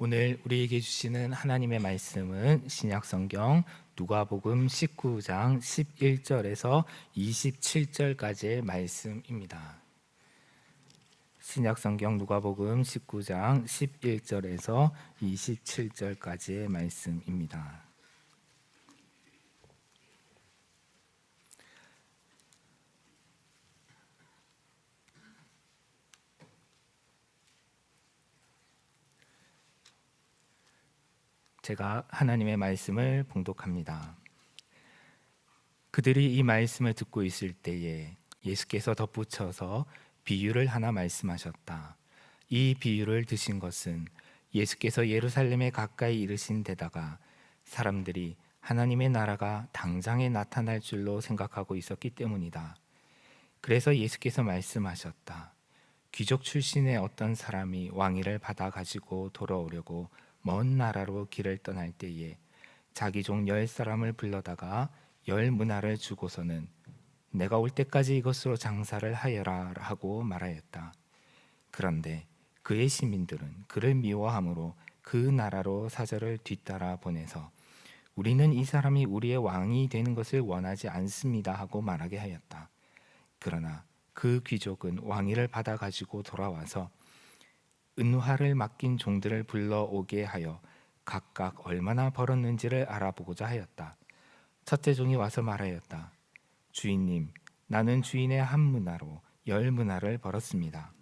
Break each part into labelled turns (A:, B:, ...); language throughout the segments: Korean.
A: 오늘 우리에게 주시는 하나님의 말씀은 신약성경 누가복음 19장 11절에서 27절까지의 말씀입니다. 신약성경 누가복음 19장 11절에서 27절까지의 말씀입니다. 제가 하나님의 말씀을 봉독합니다. 그들이 이 말씀을 듣고 있을 때에 예수께서 덧붙여서 비유를 하나 말씀하셨다. 이 비유를 드신 것은 예수께서 예루살렘에 가까이 이르신 데다가 사람들이 하나님의 나라가 당장에 나타날 줄로 생각하고 있었기 때문이다. 그래서 예수께서 말씀하셨다. 귀족 출신의 어떤 사람이 왕위를 받아 가지고 돌아오려고 먼 나라로 길을 떠날 때에 자기 종 10사람을 불러다가 10문화를 주고서는 내가 올 때까지 이것으로 장사를 하여라 하고 말하였다. 그런데 그의 시민들은 그를 미워함으로 그 나라로 사절을 뒤따라 보내서 우리는 이 사람이 우리의 왕이 되는 것을 원하지 않습니다 하고 말하게 하였다. 그러나 그 귀족은 왕위를 받아 가지고 돌아와서 은화를 맡긴 종들을 불러오게 하여 각각 얼마나 벌었는지를 알아보고자 하였다. 첫째 종이 와서 말하였다. 주인님, 나는 주인의 한 문화로 10문화를 벌었습니다.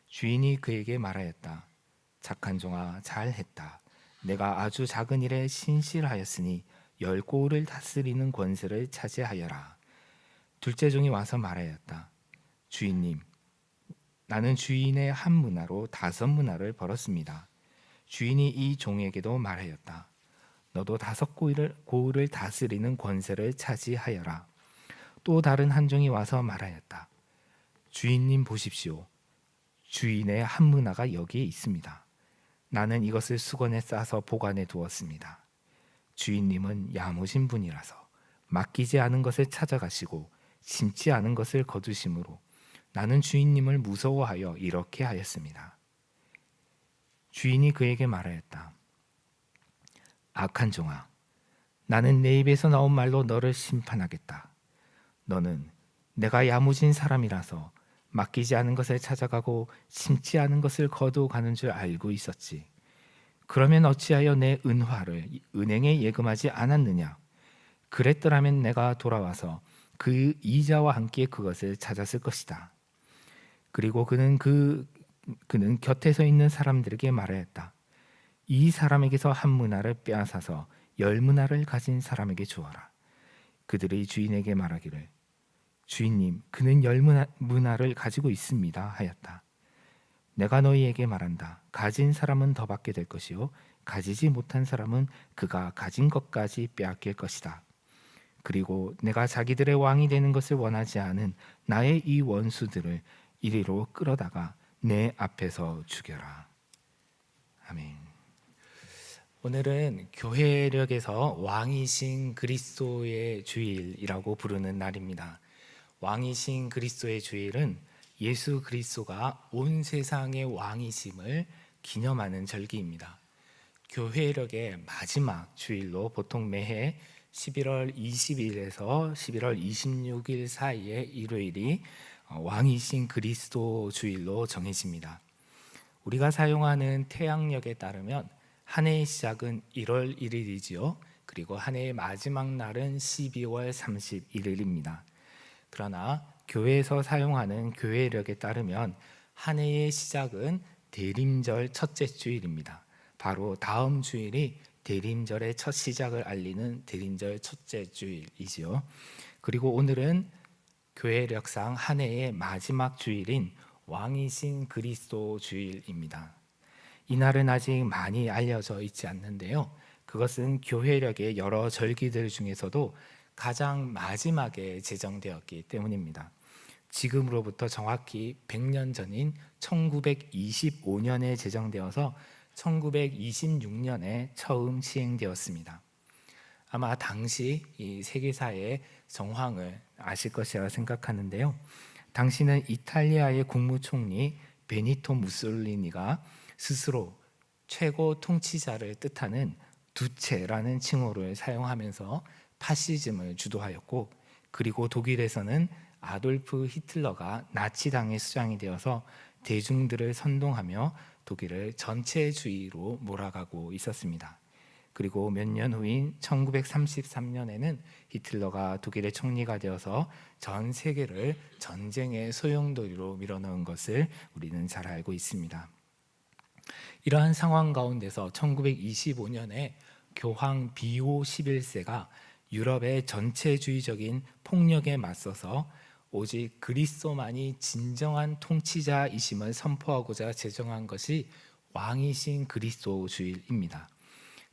A: 주인이 그에게 말하였다. 착한 종아, 잘했다. 내가 아주 작은 일에 신실하였으니 10고을을 다스리는 권세를 차지하여라. 둘째 종이 와서 말하였다. 주인님, 나는 주인의 한 문화로 5문화를 벌었습니다. 주인이 이 종에게도 말하였다. 너도 5고을을 다스리는 권세를 차지하여라. 또 다른 한 종이 와서 말하였다. 주인님 보십시오. 주인의 한 문화가 여기에 있습니다. 나는 이것을 수건에 싸서 보관해 두었습니다. 주인님은 야무진 분이라서 맡기지 않은 것을 찾아가시고 심지 않은 것을 거두심으로 나는 주인님을 무서워하여 이렇게 하였습니다. 주인이 그에게 말하였다. 악한 종아, 나는 내 입에서 나온 말로 너를 심판하겠다. 너는 내가 야무진 사람이라서 맡기지 않은 것을 찾아가고 심지 않은 것을 거두가는 줄 알고 있었지. 그러면 어찌하여 내 은화를 은행에 예금하지 않았느냐? 그랬더라면 내가 돌아와서 그 이자와 함께 그것을 찾았을 것이다. 그리고 그는 곁에 서 있는 사람들에게 말하였다. 이 사람에게서 한 문화를 빼앗아서 10문화를 가진 사람에게 주어라. 그들이 주인에게 말하기를 주인님, 그는 10문화를 가지고 있습니다 하였다. 내가 너희에게 말한다. 가진 사람은 더 받게 될 것이요 가지지 못한 사람은 그가 가진 것까지 빼앗길 것이다. 그리고 내가 자기들의 왕이 되는 것을 원하지 않은 나의 이 원수들을 이리로 끌어다가 내 앞에서 죽여라. 아멘. 오늘은 교회력에서 왕이신 그리스도의 주일이라고 부르는 날입니다. 왕이신 그리스도의 주일은 예수 그리스도가 온 세상의 왕이심을 기념하는 절기입니다. 교회력의 마지막 주일로 보통 매해 11월 20일에서 11월 26일 사이의 일요일이 왕이신 그리스도 주일로 정해집니다. 우리가 사용하는 태양력에 따르면 한 해의 시작은 1월 1일이지요. 그리고 한 해의 마지막 날은 12월 31일입니다. 그러나 교회에서 사용하는 교회력에 따르면 한 해의 시작은 대림절 첫째 주일입니다. 바로 다음 주일이 대림절의 첫 시작을 알리는 대림절 첫째 주일이지요. 그리고 오늘은 교회력상 한 해의 마지막 주일인 왕이신 그리스도 주일입니다. 이날은 아직 많이 알려져 있지 않는데요. 그것은 교회력의 여러 절기들 중에서도 가장 마지막에 제정되었기 때문입니다. 지금으로부터 정확히 100년 전인 1925년에 제정되어서 1926년에 처음 시행되었습니다. 아마 당시 이 세계사의 정황을 아실 것이라 생각하는데요. 당시는 이탈리아의 국무총리 베니토 무솔리니가 스스로 최고 통치자를 뜻하는 두체라는 칭호를 사용하면서 파시즘을 주도하였고, 그리고 독일에서는 아돌프 히틀러가 나치당의 수장이 되어서 대중들을 선동하며 독일을 전체주의로 몰아가고 있었습니다. 그리고 몇 년 후인 1933년에는 히틀러가 독일의 총리가 되어서 전 세계를 전쟁의 소용돌이로 밀어넣은 것을 우리는 잘 알고 있습니다. 이러한 상황 가운데서 1925년에 교황 비오 11세가 유럽의 전체주의적인 폭력에 맞서서 오직 그리스도만이 진정한 통치자이심을 선포하고자 제정한 것이 왕이신 그리스도주의입니다.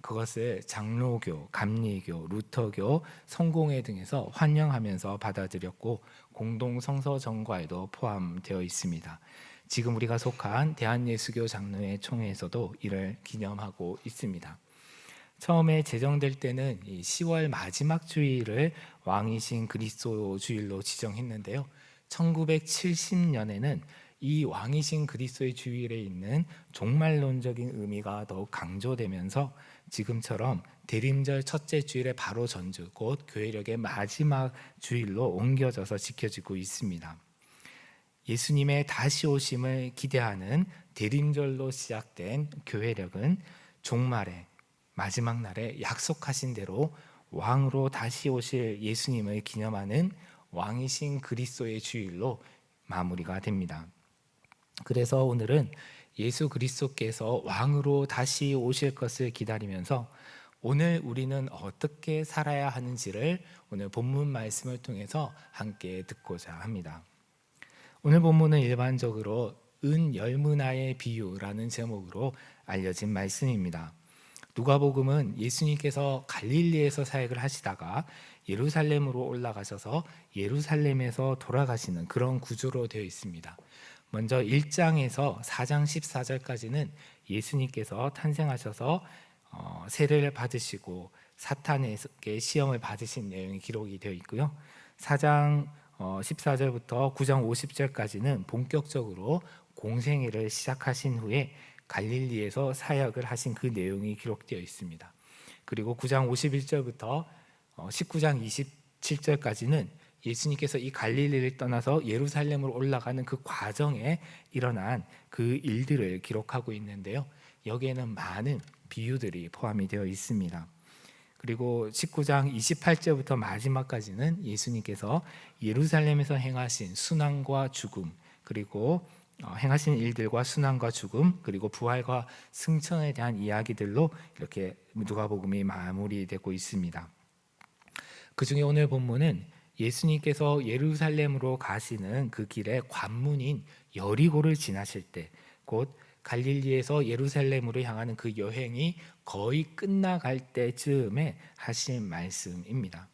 A: 그것을 장로교, 감리교, 루터교, 성공회 등에서 환영하면서 받아들였고 공동성서정과에도 포함되어 있습니다. 지금 우리가 속한 대한예수교 장로회 총회에서도 이를 기념하고 있습니다. 처음에 제정될 때는 10월 마지막 주일을 왕이신 그리스도 주일로 지정했는데요. 1970년에는 이 왕이신 그리스도의 주일에 있는 종말론적인 의미가 더욱 강조되면서 지금처럼 대림절 첫째 주일의 바로 전주, 곧 교회력의 마지막 주일로 옮겨져서 지켜지고 있습니다. 예수님의 다시 오심을 기대하는 대림절로 시작된 교회력은 종말의 마지막 날에 약속하신 대로 왕으로 다시 오실 예수님을 기념하는 왕이신 그리스도의 주일로 마무리가 됩니다. 그래서 오늘은 예수 그리스도께서 왕으로 다시 오실 것을 기다리면서 오늘 우리는 어떻게 살아야 하는지를 오늘 본문 말씀을 통해서 함께 듣고자 합니다. 오늘 본문은 일반적으로 은열무나의 비유라는 제목으로 알려진 말씀입니다. 누가복음은 예수님께서 갈릴리에서 사역을 하시다가 예루살렘으로 올라가셔서 예루살렘에서 돌아가시는 그런 구조로 되어 있습니다. 먼저 1장에서 4장 14절까지는 예수님께서 탄생하셔서 세례를 받으시고 사탄에게 시험을 받으신 내용이 기록이 되어 있고요. 4장 14절부터 9장 50절까지는 본격적으로 공생애를 시작하신 후에 갈릴리에서 사역을 하신 그 내용이 기록되어 있습니다. 그리고 9장 51절부터 19장 27절까지는 예수님께서 이 갈릴리를 떠나서 예루살렘으로 올라가는 그 과정에 일어난 그 일들을 기록하고 있는데요. 여기에는 많은 비유들이 포함이 되어 있습니다. 그리고 19장 28절부터 마지막까지는 예수님께서 예루살렘에서 행하신 순환과 죽음, 그리고 행하신 일들과 순환과 죽음, 그리고 부활과 승천에 대한 이야기들로 이렇게 누가복음이 마무리되고 있습니다. 그 중에 오늘 본문은 예수님께서 예루살렘으로 가시는 그 길에 관문인 여리고를 지나실 때, 곧 갈릴리에서 예루살렘으로 향하는 그 여행이 거의 끝나갈 때쯤에 하신 말씀입니다.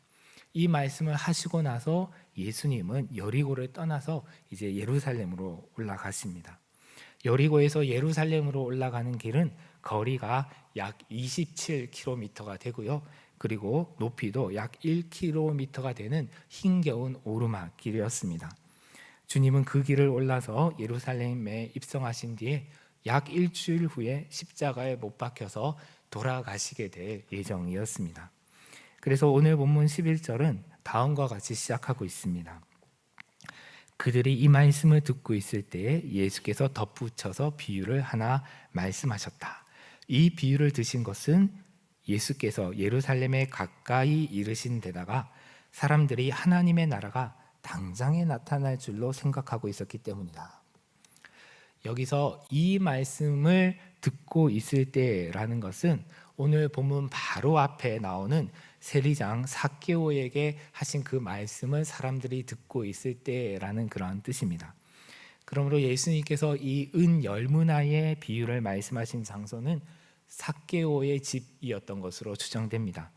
A: 이 말씀을 하시고 나서 예수님은 여리고를 떠나서 이제 예루살렘으로 올라가십니다. 여리고에서 예루살렘으로 올라가는 길은 거리가 약 27km가 되고요. 그리고 높이도 약 1km가 되는 힘겨운 오르막길이었습니다. 주님은 그 길을 올라서 예루살렘에 입성하신 뒤에 약 일주일 후에 십자가에 못 박혀서 돌아가시게 될 예정이었습니다. 그래서 오늘 본문 11절은 다음과 같이 시작하고 있습니다. 그들이 이 말씀을 듣고 있을 때에 예수께서 덧붙여서 비유를 하나 말씀하셨다. 이 비유를 드신 것은 예수께서 예루살렘에 가까이 이르신 데다가 사람들이 하나님의 나라가 당장에 나타날 줄로 생각하고 있었기 때문이다. 여기서 이 말씀을 듣고 있을 때라는 것은 오늘 본문 바로 앞에 나오는 세리장 삭개오에게 하신 그 말씀을 사람들이 듣고 있을 때라는 그런 뜻입니다. 그러므로 예수님께서 이 은열무나의 비유를 말씀하신 장소는 삭개오의 집이었던 것으로 추정됩니다.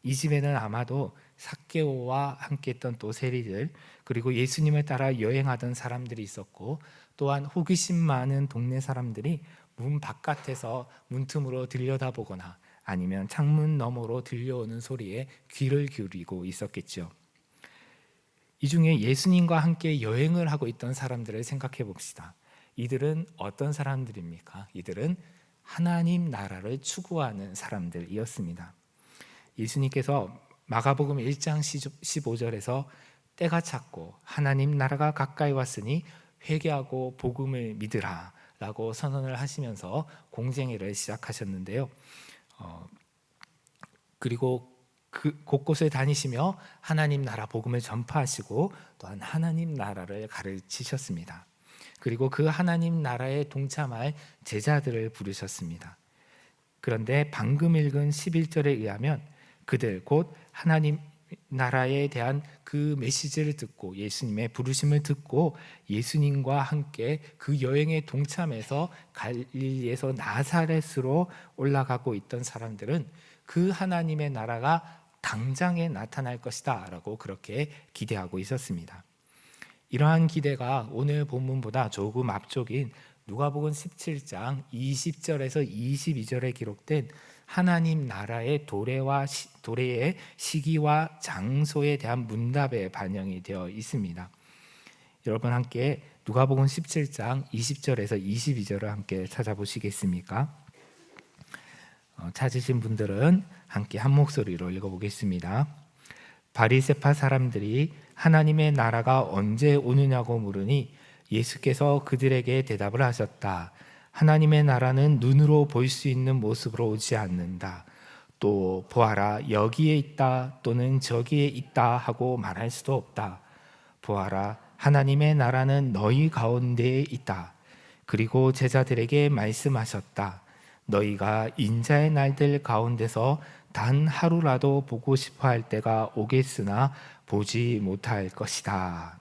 A: 이 집에는 아마도 삭개오와 함께했던 또 세리들, 그리고 예수님을 따라 여행하던 사람들이 있었고, 또한 호기심 많은 동네 사람들이 문 바깥에서 문틈으로 들여다보거나 아니면 창문 너머로 들려오는 소리에 귀를 기울이고 있었겠죠. 이 중에 예수님과 함께 여행을 하고 있던 사람들을 생각해 봅시다. 이들은 어떤 사람들입니까? 이들은 하나님 나라를 추구하는 사람들이었습니다. 예수님께서 마가복음 1장 15절에서 때가 찼고 하나님 나라가 가까이 왔으니 회개하고 복음을 믿으라 라고 선언을 하시면서 공생애를 시작하셨는데요. 그리고 그 곳곳을 다니시며 하나님 나라 복음을 전파하시고 또한 하나님 나라를 가르치셨습니다. 그리고 그 하나님 나라에 동참할 제자들을 부르셨습니다. 그런데 방금 읽은 11절에 의하면 그들 곧 하나님 나라에 대한 그 메시지를 듣고 예수님의 부르심을 듣고 예수님과 함께 그 여행에 동참해서 갈릴리에서 나사렛으로 올라가고 있던 사람들은 그 하나님의 나라가 당장에 나타날 것이다 라고 그렇게 기대하고 있었습니다. 이러한 기대가 오늘 본문보다 조금 앞쪽인 누가복음 17장 20절에서 22절에 기록된 하나님 나라의 도래의 시기와 장소에 대한 문답에 반영이 되어 있습니다. 여러분 함께 누가복음 17장 20절에서 22절을 함께 찾아보시겠습니까? 찾으신 분들은 함께 한 목소리로 읽어보겠습니다. 바리새파 사람들이 하나님의 나라가 언제 오느냐고 물으니 예수께서 그들에게 대답을 하셨다. 하나님의 나라는 눈으로 볼 수 있는 모습으로 오지 않는다. 또 보아라 여기에 있다 또는 저기에 있다 하고 말할 수도 없다. 보아라 하나님의 나라는 너희 가운데에 있다. 그리고 제자들에게 말씀하셨다. 너희가 인자의 날들 가운데서 단 하루라도 보고 싶어 할 때가 오겠으나 보지 못할 것이다.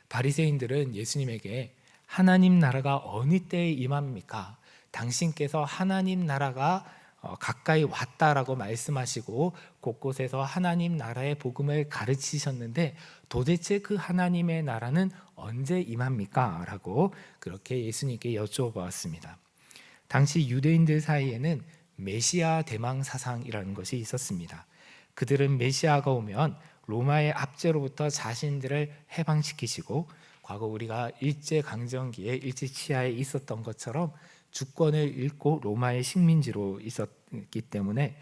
A: 바리새인들은 예수님에게 하나님 나라가 어느 때에 임합니까? 당신께서 하나님 나라가 가까이 왔다라고 말씀하시고 곳곳에서 하나님 나라의 복음을 가르치셨는데 도대체 그 하나님의 나라는 언제 임합니까? 라고 그렇게 예수님께 여쭤보았습니다. 당시 유대인들 사이에는 메시아 대망 사상이라는 것이 있었습니다. 그들은 메시아가 오면 로마의 압제로부터 자신들을 해방시키시고 과거 우리가 일제강점기에 일제치하에 있었던 것처럼 주권을 잃고 로마의 식민지로 있었기 때문에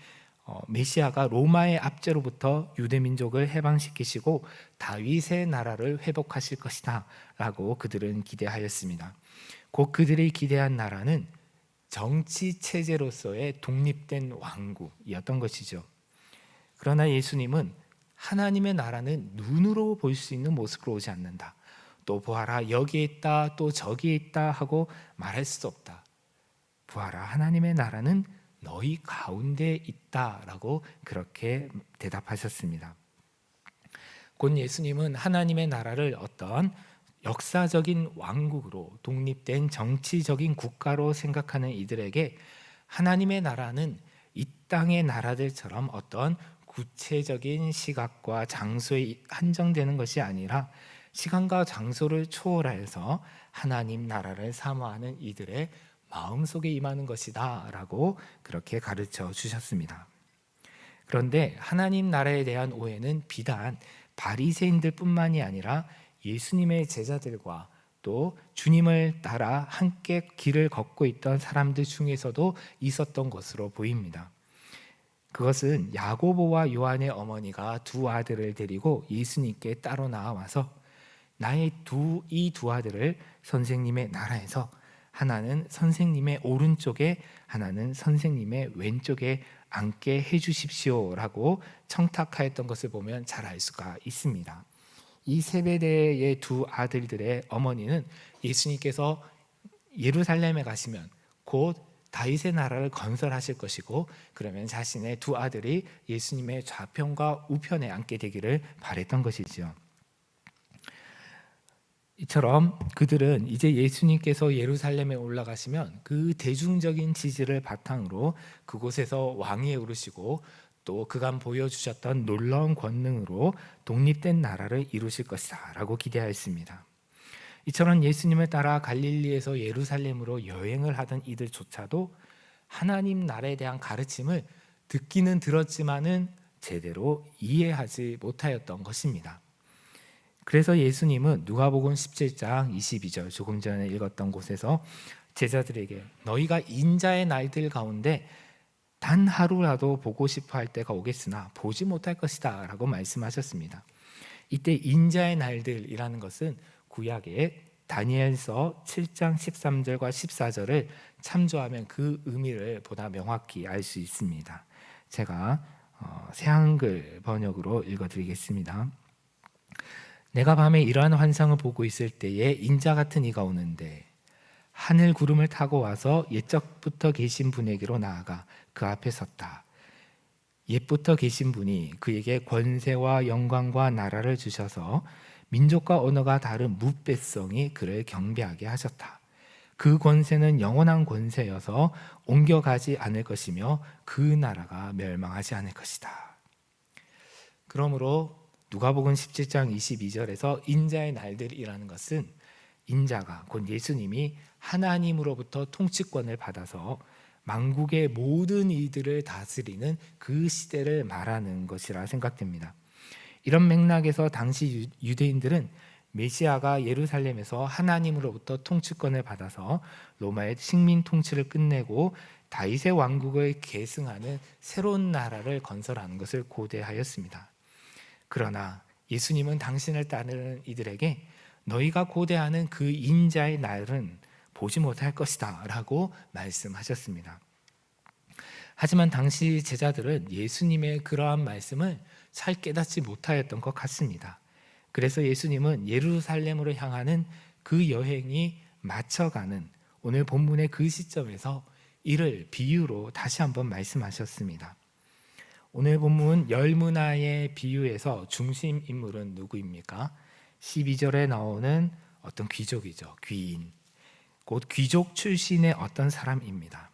A: 메시아가 로마의 압제로부터 유대민족을 해방시키시고 다윗의 나라를 회복하실 것이다 라고 그들은 기대하였습니다. 곧 그들이 기대한 나라는 정치 체제로서의 독립된 왕국이었던 것이죠. 그러나 예수님은 하나님의 나라는 눈으로 볼 수 있는 모습으로 오지 않는다. 또 보아라 여기에 있다 또 저기에 있다 하고 말할 수 없다. 보아라 하나님의 나라는 너희 가운데 있다라고 그렇게 대답하셨습니다. 곧 예수님은 하나님의 나라를 어떤 역사적인 왕국으로 독립된 정치적인 국가로 생각하는 이들에게 하나님의 나라는 이 땅의 나라들처럼 어떤 구체적인 시각과 장소에 한정되는 것이 아니라 시간과 장소를 초월해서 하나님 나라를 사모하는 이들의 마음속에 임하는 것이다 라고 그렇게 가르쳐 주셨습니다. 그런데 하나님 나라에 대한 오해는 비단 바리새인들 뿐만이 아니라 예수님의 제자들과 또 주님을 따라 함께 길을 걷고 있던 사람들 중에서도 있었던 것으로 보입니다. 그것은 야고보와 요한의 어머니가 두 아들을 데리고 예수님께 따로 나와서 나의 이 두 아들을 선생님의 나라에서 하나는 선생님의 오른쪽에 하나는 선생님의 왼쪽에 앉게 해주십시오라고 청탁하였던 것을 보면 잘 알 수가 있습니다. 이 세베대의 두 아들들의 어머니는 예수님께서 예루살렘에 가시면 곧 다윗의 나라를 건설하실 것이고 그러면 자신의 두 아들이 예수님의 좌편과 우편에 앉게 되기를 바랬던 것이지요. 이처럼 그들은 이제 예수님께서 예루살렘에 올라가시면 그 대중적인 지지를 바탕으로 그곳에서 왕위에 오르시고 또 그간 보여주셨던 놀라운 권능으로 독립된 나라를 이루실 것이다 라고 기대하였습니다. 이처럼 예수님을 따라 갈릴리에서 예루살렘으로 여행을 하던 이들조차도 하나님 나라에 대한 가르침을 듣기는 들었지만은 제대로 이해하지 못하였던 것입니다. 그래서 예수님은 누가복음 17장 22절 조금 전에 읽었던 곳에서 제자들에게 너희가 인자의 날들 가운데 단 하루라도 보고 싶어 할 때가 오겠으나 보지 못할 것이다 라고 말씀하셨습니다. 이때 인자의 날들이라는 것은 구약의 다니엘서 7장 13절과 14절을 참조하면 그 의미를 보다 명확히 알 수 있습니다. 제가 새한글 번역으로 읽어드리겠습니다. 내가 밤에 이러한 환상을 보고 있을 때에 인자 같은 이가 오는데 하늘 구름을 타고 와서 옛적부터 계신 분에게로 나아가 그 앞에 섰다. 옛부터 계신 분이 그에게 권세와 영광과 나라를 주셔서 민족과 언어가 다른 무배성이 그를 경배하게 하셨다. 그 권세는 영원한 권세여서 옮겨가지 않을 것이며 그 나라가 멸망하지 않을 것이다. 그러므로 누가복음 17장 22절에서 인자의 날들이라는 것은 인자가 곧 예수님이 하나님으로부터 통치권을 받아서 만국의 모든 이들을 다스리는 그 시대를 말하는 것이라 생각됩니다. 이런 맥락에서 당시 유대인들은 메시아가 예루살렘에서 하나님으로부터 통치권을 받아서 로마의 식민 통치를 끝내고 다윗의 왕국을 계승하는 새로운 나라를 건설하는 것을 고대하였습니다. 그러나 예수님은 당신을 따르는 이들에게 너희가 고대하는 그 인자의 날은 보지 못할 것이다 라고 말씀하셨습니다. 하지만 당시 제자들은 예수님의 그러한 말씀을 잘 깨닫지 못하였던 것 같습니다. 그래서 예수님은 예루살렘으로 향하는 그 여행이 맞춰가는 오늘 본문의 그 시점에서 이를 비유로 다시 한번 말씀하셨습니다. 오늘 본문 열문화의 비유에서 중심 인물은 누구입니까? 12절에 나오는 어떤 귀족이죠. 귀인. 곧 귀족 출신의 어떤 사람입니다.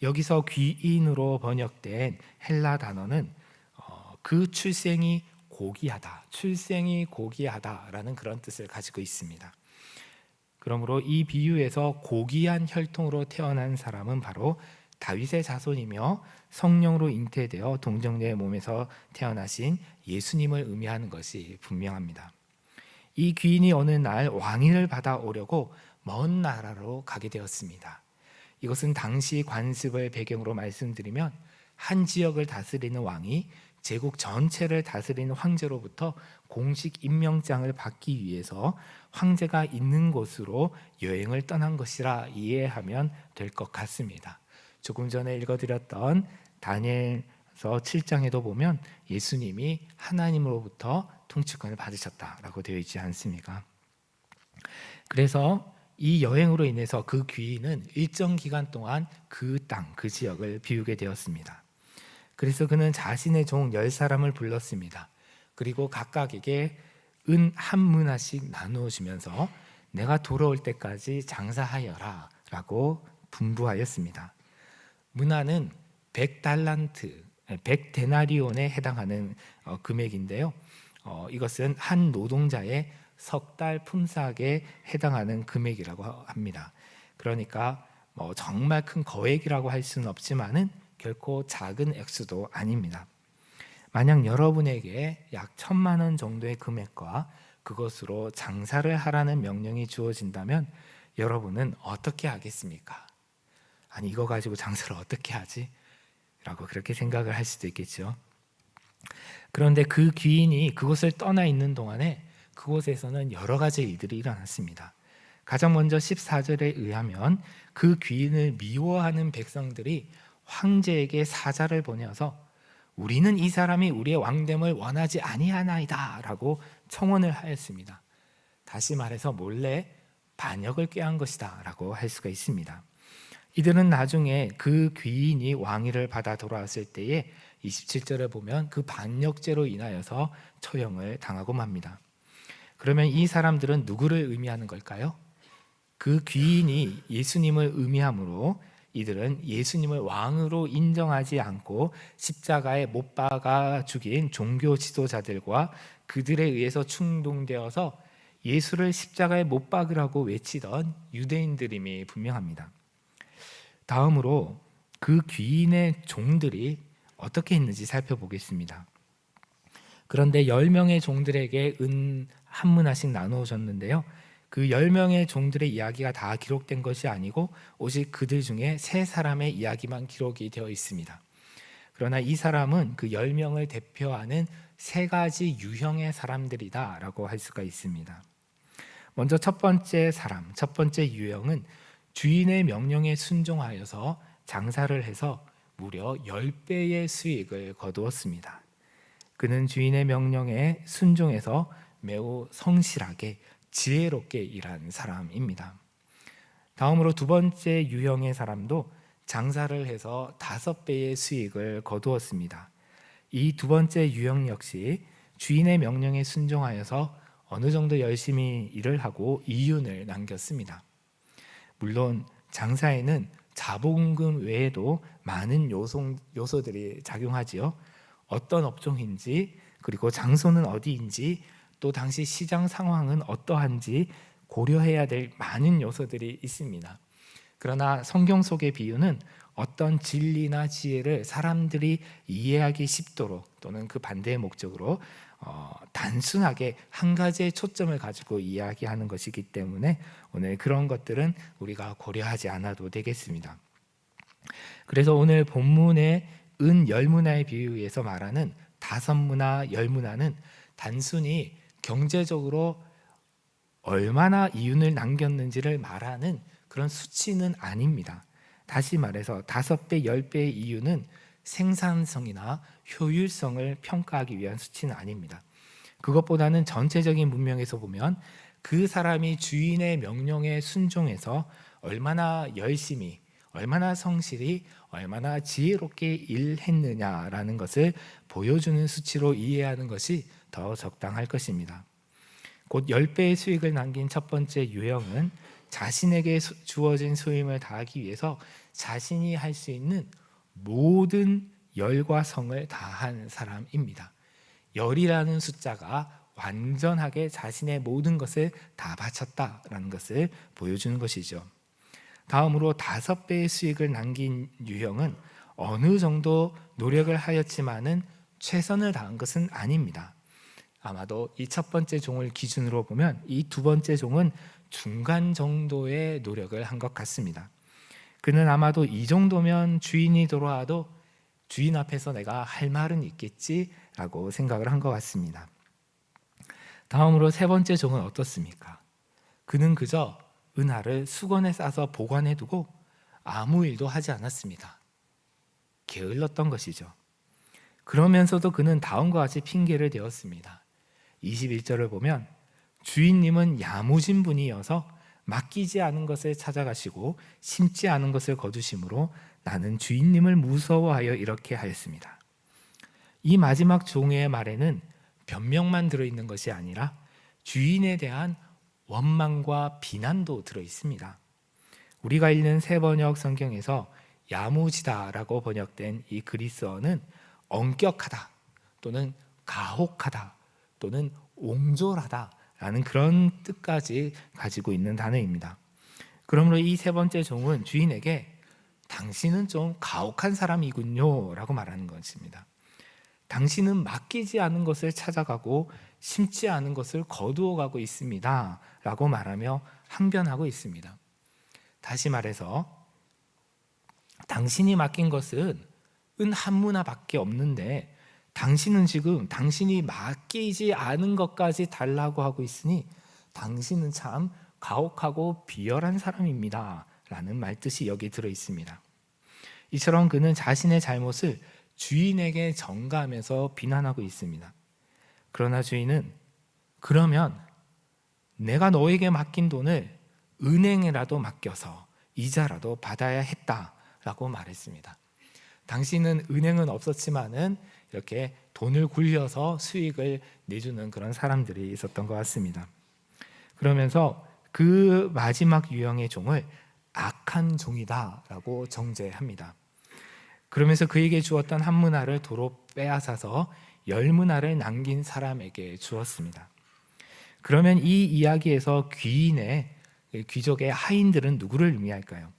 A: 여기서 귀인으로 번역된 헬라 단어는 그 출생이 고귀하다, 출생이 고귀하다라는 그런 뜻을 가지고 있습니다. 그러므로 이 비유에서 고귀한 혈통으로 태어난 사람은 바로 다윗의 자손이며 성령으로 잉태되어 동정녀의 몸에서 태어나신 예수님을 의미하는 것이 분명합니다. 이 귀인이 어느 날 왕위를 받아오려고 먼 나라로 가게 되었습니다. 이것은 당시 관습을 배경으로 말씀드리면 한 지역을 다스리는 왕이 제국 전체를 다스리는 황제로부터 공식 임명장을 받기 위해서 황제가 있는 곳으로 여행을 떠난 것이라 이해하면 될 것 같습니다. 조금 전에 읽어드렸던 다니엘서 7장에도 보면 예수님이 하나님으로부터 통치권을 받으셨다라고 되어 있지 않습니까? 그래서 이 여행으로 인해서 그 귀인은 일정 기간 동안 그 땅, 그 지역을 비우게 되었습니다. 그래서 그는 자신의 종 10사람을 불렀습니다. 그리고 각각에게 은 한 문화씩 나누어 주면서 내가 돌아올 때까지 장사하여라 라고 분부하였습니다. 문화는 100달란트, 100데나리온에 해당하는 금액인데요. 이것은 한 노동자의 석 달 품삯에 해당하는 금액이라고 합니다. 그러니까 정말 큰 거액이라고 할 수는 없지만은 결코 작은 액수도 아닙니다. 만약 여러분에게 약 1,000만 원 정도의 금액과 그것으로 장사를 하라는 명령이 주어진다면 여러분은 어떻게 하겠습니까? 아니 이거 가지고 장사를 어떻게 하지? 라고 그렇게 생각을 할 수도 있겠죠. 그런데 그 귀인이 그곳을 떠나 있는 동안에 그곳에서는 여러 가지 일들이 일어났습니다. 가장 먼저 14절에 의하면 그 귀인을 미워하는 백성들이 황제에게 사자를 보내어서 우리는 이 사람이 우리의 왕됨을 원하지 아니하나이다 라고 청원을 하였습니다. 다시 말해서 몰래 반역을 꾀한 것이다 라고 할 수가 있습니다. 이들은 나중에 그 귀인이 왕위를 받아 돌아왔을 때에 27절에 보면 그 반역죄로 인하여서 처형을 당하고 맙니다. 그러면 이 사람들은 누구를 의미하는 걸까요? 그 귀인이 예수님을 의미하므로 이들은 예수님을 왕으로 인정하지 않고 십자가에 못 박아 죽인 종교 지도자들과 그들에 의해서 충동되어서 예수를 십자가에 못 박으라고 외치던 유대인들임이 분명합니다. 다음으로 그 귀인의 종들이 어떻게 했는지 살펴보겠습니다. 그런데 10명의 종들에게 은 한 문화씩 나누어 줬는데요. 그 10명의 종들의 이야기가 다 기록된 것이 아니고 오직 그들 중에 3사람의 이야기만 기록이 되어 있습니다. 그러나 이 사람은 그 10명을 대표하는 3가지 유형의 사람들이다라고 할 수가 있습니다. 먼저 첫 번째 사람, 첫 번째 유형은 주인의 명령에 순종하여서 장사를 해서 무려 10배의 수익을 거두었습니다. 그는 주인의 명령에 순종해서 매우 성실하게 지혜롭게 일한 사람입니다. 다음으로 두 번째 유형의 사람도 장사를 해서 5배의 수익을 거두었습니다. 이 두 번째 유형 역시 주인의 명령에 순종하여서 어느 정도 열심히 일을 하고 이윤을 남겼습니다. 물론 장사에는 자본금 외에도 많은 요소들이 작용하지요. 어떤 업종인지, 그리고 장소는 어디인지, 또 당시 시장 상황은 어떠한지 고려해야 될 많은 요소들이 있습니다. 그러나 성경 속의 비유는 어떤 진리나 지혜를 사람들이 이해하기 쉽도록, 또는 그 반대의 목적으로 단순하게 한 가지의 초점을 가지고 이야기하는 것이기 때문에 오늘 그런 것들은 우리가 고려하지 않아도 되겠습니다. 그래서 오늘 본문의 은 열문화의 비유에서 말하는 5문화, 10문화는 단순히 경제적으로 얼마나 이윤을 남겼는지를 말하는 그런 수치는 아닙니다. 다시 말해서 5배, 10배의 이윤은 생산성이나 효율성을 평가하기 위한 수치는 아닙니다. 그것보다는 전체적인 문명에서 보면 그 사람이 주인의 명령에 순종해서 얼마나 열심히, 얼마나 성실히, 얼마나 지혜롭게 일했느냐라는 것을 보여주는 수치로 이해하는 것이 더 적당할 것입니다. 곧 10배의 수익을 남긴 첫 번째 유형은 자신에게 주어진 소임을 다하기 위해서 자신이 할 수 있는 모든 열과 성을 다한 사람입니다. 열이라는 숫자가 완전하게 자신의 모든 것을 다 바쳤다라는 것을 보여주는 것이죠. 다음으로 5배의 수익을 남긴 유형은 어느 정도 노력을 하였지만은 최선을 다한 것은 아닙니다. 아마도 이 첫 번째 종을 기준으로 보면 이 두 번째 종은 중간 정도의 노력을 한 것 같습니다. 그는 아마도 이 정도면 주인이 돌아와도 주인 앞에서 내가 할 말은 있겠지라고 생각을 한 것 같습니다. 다음으로 세 번째 종은 어떻습니까? 그는 그저 은하를 수건에 싸서 보관해두고 아무 일도 하지 않았습니다. 게을렀던 것이죠. 그러면서도 그는 다음과 같이 핑계를 대었습니다. 21절을 보면 주인님은 야무진 분이어서 맡기지 않은 것을 찾아가시고 심지 않은 것을 거두심으로 나는 주인님을 무서워하여 이렇게 하였습니다. 이 마지막 종의 말에는 변명만 들어있는 것이 아니라 주인에 대한 원망과 비난도 들어있습니다. 우리가 읽는 새번역 성경에서 야무지다라고 번역된 이 그리스어는 엄격하다, 또는 가혹하다, 또는 옹졸하다라는 그런 뜻까지 가지고 있는 단어입니다. 그러므로 이 세 번째 종은 주인에게 당신은 좀 가혹한 사람이군요 라고 말하는 것입니다. 당신은 맡기지 않은 것을 찾아가고 심지 않은 것을 거두어가고 있습니다 라고 말하며 항변하고 있습니다. 다시 말해서 당신이 맡긴 것은 은 한 문화밖에 없는데 당신은 지금 당신이 맡기지 않은 것까지 달라고 하고 있으니 당신은 참 가혹하고 비열한 사람입니다 라는 말뜻이 여기 들어 있습니다. 이처럼 그는 자신의 잘못을 주인에게 전가하면서 비난하고 있습니다. 그러나 주인은 그러면 내가 너에게 맡긴 돈을 은행에라도 맡겨서 이자라도 받아야 했다라고 말했습니다. 당신은 은행은 없었지만은 이렇게 돈을 굴려서 수익을 내주는 그런 사람들이 있었던 것 같습니다. 그러면서 그 마지막 유형의 종을 악한 종이다라고 정죄합니다. 그러면서 그에게 주었던 한 문화를 도로 빼앗아서 10문화를 남긴 사람에게 주었습니다. 그러면 이 이야기에서 귀족의 하인들은 누구를 의미할까요?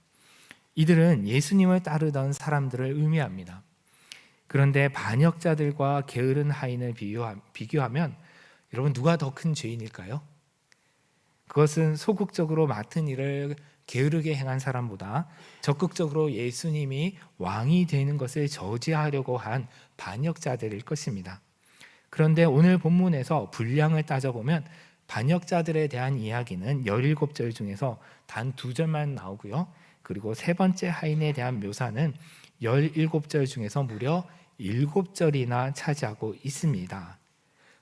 A: 이들은 예수님을 따르던 사람들을 의미합니다. 그런데 반역자들과 게으른 하인을 비교하면 여러분 누가 더 큰 죄인일까요? 그것은 소극적으로 맡은 일을 게으르게 행한 사람보다 적극적으로 예수님이 왕이 되는 것을 저지하려고 한 반역자들일 것입니다. 그런데 오늘 본문에서 분량을 따져보면 반역자들에 대한 이야기는 17절 중에서 단 2절만 나오고요. 그리고 세 번째 하인에 대한 묘사는 17절 중에서 무려 7절이나 차지하고 있습니다.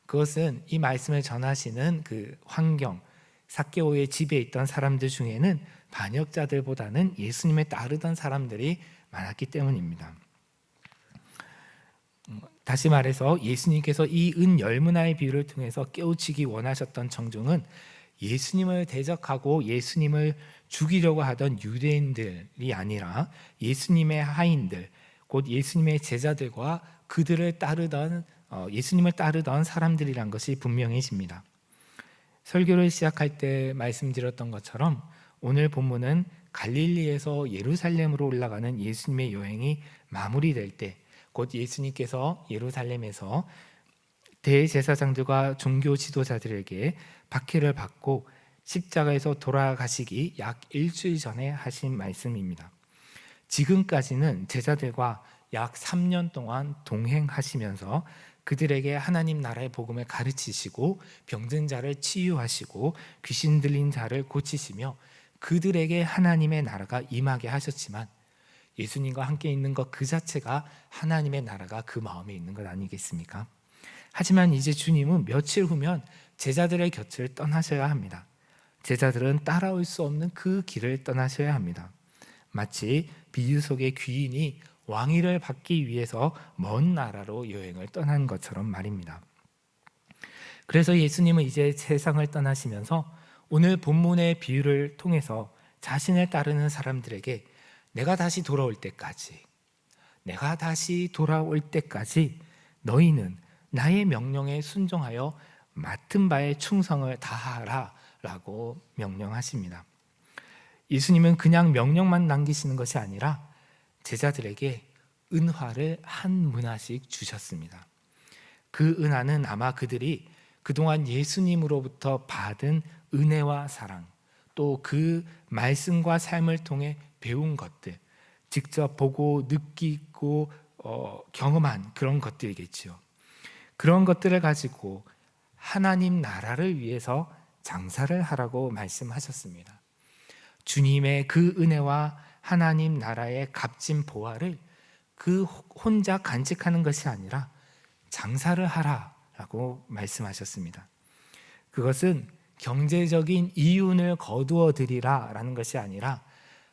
A: 그것은 이 말씀을 전하시는 그 환경, 삭개오의 집에 있던 사람들 중에는 반역자들보다는 예수님을 따르던 사람들이 많았기 때문입니다. 다시 말해서 예수님께서 이 은 열문화의 비유를 통해서 깨우치기 원하셨던 청중은 예수님을 대적하고 예수님을 죽이려고 하던 유대인들이 아니라 예수님의 하인들, 곧 예수님의 제자들과 그들을 따르던 예수님을 따르던 사람들이란 것이 분명해집니다. 설교를 시작할 때 말씀드렸던 것처럼 오늘 본문은 갈릴리에서 예루살렘으로 올라가는 예수님의 여행이 마무리될 때, 곧 예수님께서 예루살렘에서 대제사장들과 종교 지도자들에게 박해를 받고 십자가에서 돌아가시기 약 일주일 전에 하신 말씀입니다. 지금까지는 제자들과 약 3년 동안 동행하시면서 그들에게 하나님 나라의 복음을 가르치시고 병든 자를 치유하시고 귀신 들린 자를 고치시며 그들에게 하나님의 나라가 임하게 하셨지만 예수님과 함께 있는 것 그 자체가 하나님의 나라가 그 마음에 있는 것 아니겠습니까? 하지만 이제 주님은 며칠 후면 제자들의 곁을 떠나셔야 합니다. 제자들은 따라올 수 없는 그 길을 떠나셔야 합니다. 마치 비유 속의 귀인이 왕위를 받기 위해서 먼 나라로 여행을 떠난 것처럼 말입니다. 그래서 예수님은 이제 세상을 떠나시면서 오늘 본문의 비유를 통해서 자신을 따르는 사람들에게 내가 다시 돌아올 때까지 너희는 나의 명령에 순종하여 맡은 바에 충성을 다하라 라고 명령하십니다. 예수님은 그냥 명령만 남기시는 것이 아니라 제자들에게 은화를 한 문화씩 주셨습니다. 그 은화는 아마 그들이 그동안 예수님으로부터 받은 은혜와 사랑, 또 그 말씀과 삶을 통해 배운 것들, 직접 보고 느끼고 경험한 그런 것들이겠죠. 그런 것들을 가지고 하나님 나라를 위해서 장사를 하라고 말씀하셨습니다. 주님의 그 은혜와 하나님 나라의 값진 보화를 그 혼자 간직하는 것이 아니라 장사를 하라라고 말씀하셨습니다. 그것은 경제적인 이윤을 거두어 드리라라는 것이 아니라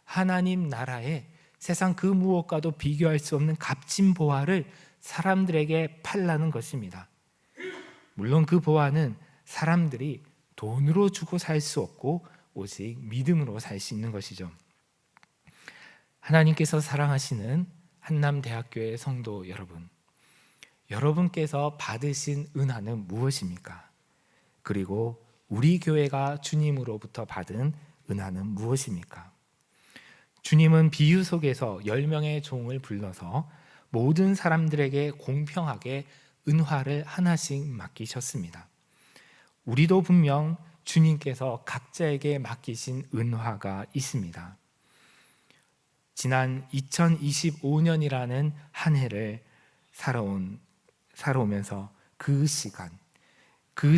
A: 하나님 나라의 세상 그 무엇과도 비교할 수 없는 값진 보화를 사람들에게 팔라는 것입니다. 물론 그 보화는 사람들이 돈으로 주고 살 수 없고 오직 믿음으로 살 수 있는 것이죠. 하나님께서 사랑하시는 한남대학교의 성도 여러분, 여러분께서 받으신 은혜는 무엇입니까? 그리고 우리 교회가 주님으로부터 받은 은혜는 무엇입니까? 주님은 비유 속에서 10명의 종을 불러서 모든 사람들에게 공평하게 은화를 하나씩 맡기셨습니다. 우리도 분명 주님께서 각자에게 맡기신 은화가 있습니다. 지난 2025년이라는 한 해를 살아오면서 그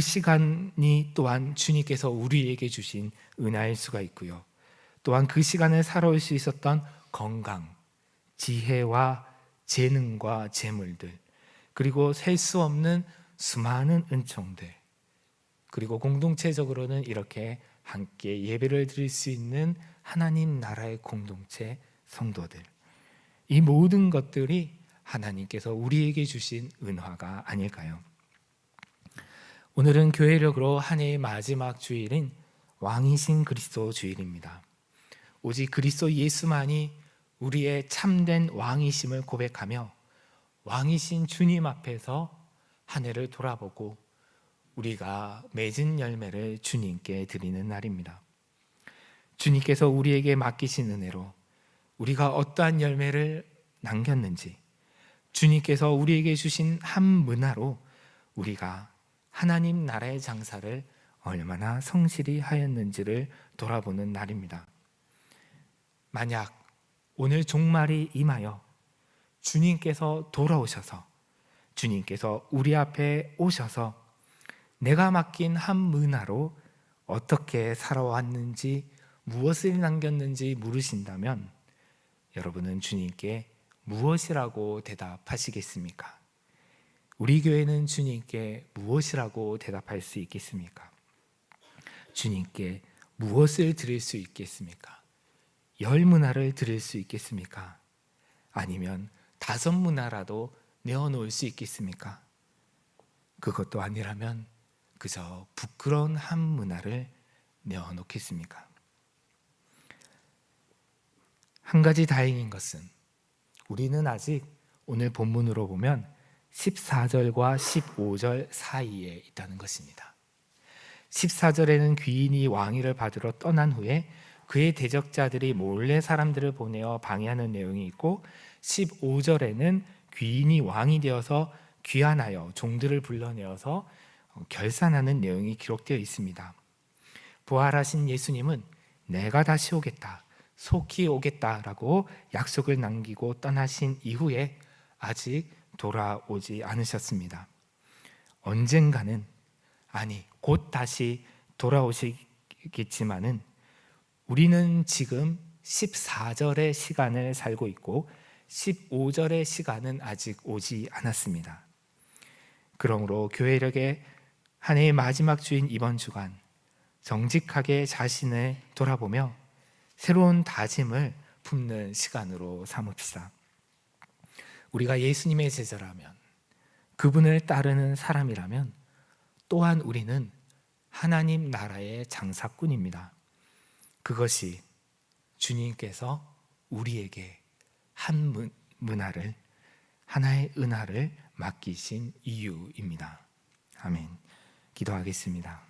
A: 시간이 또한 주님께서 우리에게 주신 은혜일 수가 있고요. 또한 그 시간을 살아올 수 있었던 건강, 지혜와 재능과 재물들, 그리고 셀 수 없는 수많은 은총들, 그리고 공동체적으로는 이렇게 함께 예배를 드릴 수 있는 하나님 나라의 공동체 성도들, 이 모든 것들이 하나님께서 우리에게 주신 은화가 아닐까요? 오늘은 교회력으로 한 해의 마지막 주일인 왕이신 그리스도 주일입니다. 오직 그리스도 예수만이 우리의 참된 왕이심을 고백하며 왕이신 주님 앞에서 한 해를 돌아보고 우리가 맺은 열매를 주님께 드리는 날입니다. 주님께서 우리에게 맡기신 은혜로 우리가 어떠한 열매를 남겼는지, 주님께서 우리에게 주신 한 문화로 우리가 하나님 나라의 장사를 얼마나 성실히 하였는지를 돌아보는 날입니다. 만약 오늘 종말이 임하여 주님께서 돌아오셔서 주님께서 우리 앞에 오셔서 내가 맡긴 한 문화로 어떻게 살아왔는지 무엇을 남겼는지 물으신다면 여러분은 주님께 무엇이라고 대답하시겠습니까? 우리 교회는 주님께 무엇이라고 대답할 수 있겠습니까? 주님께 무엇을 드릴 수 있겠습니까? 10문화를 드릴 수 있겠습니까? 아니면 5문화라도 내어놓을 수 있겠습니까? 그것도 아니라면 그저 부끄러운 한 문화를 내어놓겠습니까? 한 가지 다행인 것은 우리는 아직 오늘 본문으로 보면 14절과 15절 사이에 있다는 것입니다. 14절에는 귀인이 왕위를 받으러 떠난 후에 그의 대적자들이 몰래 사람들을 보내어 방해하는 내용이 있고 15절에는 귀인이 왕이 되어서 귀환하여 종들을 불러내어서 결산하는 내용이 기록되어 있습니다. 부활하신 예수님은 내가 다시 오겠다, 속히 오겠다라고 약속을 남기고 떠나신 이후에 아직 돌아오지 않으셨습니다. 언젠가는, 아니 곧 다시 돌아오시겠지만은 우리는 지금 14절의 시간을 살고 있고 15절의 시간은 아직 오지 않았습니다. 그러므로 교회력의 한 해의 마지막 주인 이번 주간 정직하게 자신을 돌아보며 새로운 다짐을 품는 시간으로 삼읍시다. 우리가 예수님의 제자라면, 그분을 따르는 사람이라면 또한 우리는 하나님 나라의 장사꾼입니다. 그것이 주님께서 우리에게 한 문화를, 하나의 은하를 맡기신 이유입니다. 아멘. 기도하겠습니다.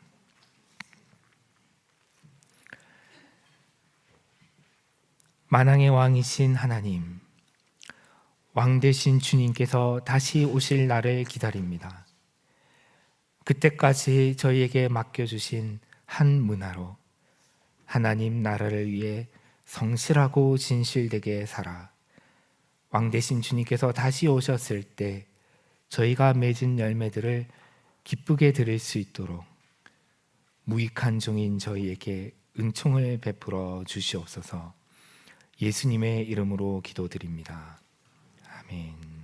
A: 만왕의 왕이신 하나님, 왕 되신 주님께서 다시 오실 날을 기다립니다. 그때까지 저희에게 맡겨주신 한 문화로 하나님 나라를 위해 성실하고 진실되게 살아 왕 되신 주님께서 다시 오셨을 때 저희가 맺은 열매들을 기쁘게 드릴 수 있도록 무익한 종인 저희에게 은총을 베풀어 주시옵소서. 예수님의 이름으로 기도드립니다. 아멘.